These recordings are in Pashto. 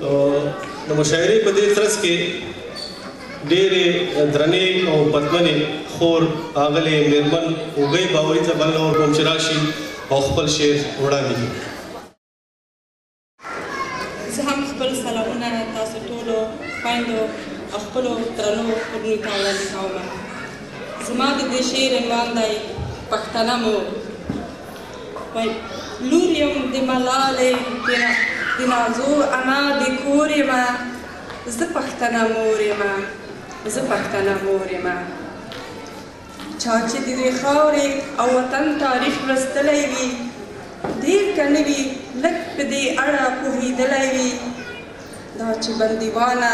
د مشاعرې په دې ترڅ کې ډېرې درنې او پتمنې خور ښاغلې مېرمن اوږۍ باوري ته بلنه ورکوم چې راشي او خپل شعر وړاندې کړي. زه هم خپل سلامونه تاسو ټولو خویندو او خپلو درنو خورنو ته وړاندې کوم. زما د دې شعر عنوان دی پښتنه مور. وایي لور یم د ملالۍ د نازو انا د کور یمه، زه پښتنه مور یمه، زه پښتنه مور یمه. چا چې د دې خاورې او وطن تاریخ لوستلی وي ډېر که نه وي لږ په دې اړه پوهېدلی وي. دا چې بندیوانه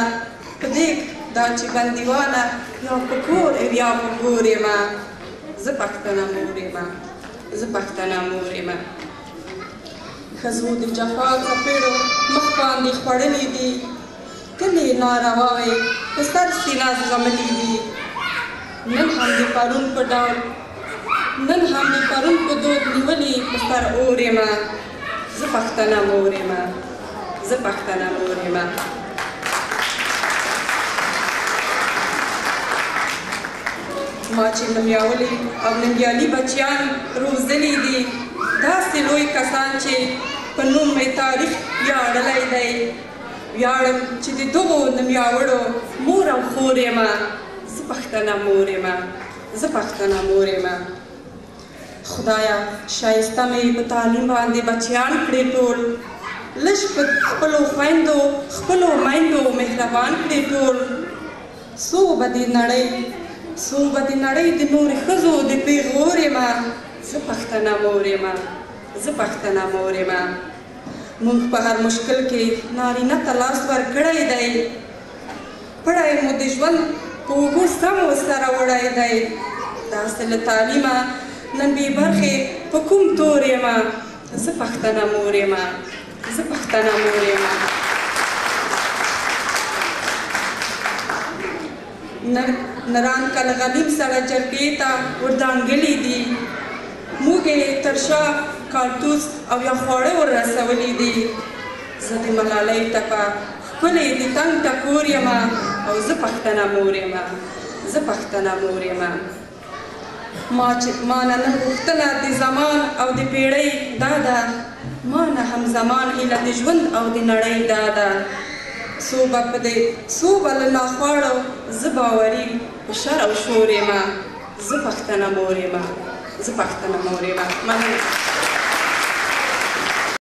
په دې دا چې بندیوانه یا په کور یا په کور یمه، زه پښتنه مور یمه، زه پښتنه مور یمه. ښځو د جفا څپېړو مخ باندې خوړلي دي، کلي نارواوې په سر سینه زغملي دي. نن هم د پرون په ډول نن هم د پرون په دود نیولې په سر اور یمه، زه پښتنه مور یمه، زه پښتنه مور یمه. ما چې نومیاولي او ننګیالي بچیان روزلي دي، داسې لوی کسان چې په نوم مې تاریخ ویاړلی دی. ویاړم چې د دغو نومیاوړو مور او خور یمه، زه پښتنه مور یمه، زه پښتنه مور یمه. خدایه ښایسته مې په تعلیم باندې بچیان کړې ټول، لږ په خپلو خویندو خپلو میندو مهربان کړې ټول. څو به د نړۍ د نورې ښځو د پیغور یمه، زه پښتنه مور یمه، زه پښتنه مور یمه. موږ په هر مشکل کې نارینه ته لاس ورکړی دی، پړی مو د ژوند په اوږو سم ورسره وړی دی. داسې له تعلیمه نن بې برخې په کوم تور یمه، زه پښتنه مور یمه، زه پښتنه مور یمه. نران که له غلیم سره جرګې ته وردانګلي دي، موږ یې تر شا کارتوس او یا خواړه وررسولي دي. زه د ملالۍ ټپه ښکلې د تنګ ټکور یمه، او زه پښتنه مور یمه، زه پښتنه مور یمه. ما نه نن غوښتنه د زمان او د پیړۍ دا ده، ما نه هم زمان هیله د ژوند او د نړۍ دا ده. څو به له ناخواړو زه باوري په شر او شور یمه، زه پښتنه مور یمه، زه پښتنه مور یمه. مننه.